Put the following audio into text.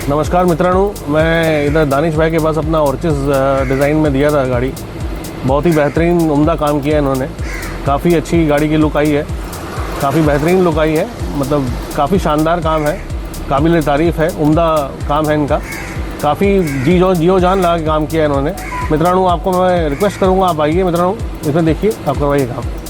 नमस्कार मित्रांनो, मैं इधर दानिश भाई के पास अपना ऑर्चिस डिज़ाइन में दिया था गाड़ी। बहुत ही बेहतरीन उम्दा काम किया इन्होंने। काफ़ी अच्छी गाड़ी की लुक आई है, काफ़ी बेहतरीन लुक आई है, मतलब काफ़ी शानदार काम है, काबिल तारीफ़ है, उम्दा काम है इनका। काफ़ी जियो जान लगा के काम किया इन्होंने। मित्रांनो आपको मैं रिक्वेस्ट करूँगा, आप आइए मित्रांनो, इसमें देखिए, आप करवाइए काम।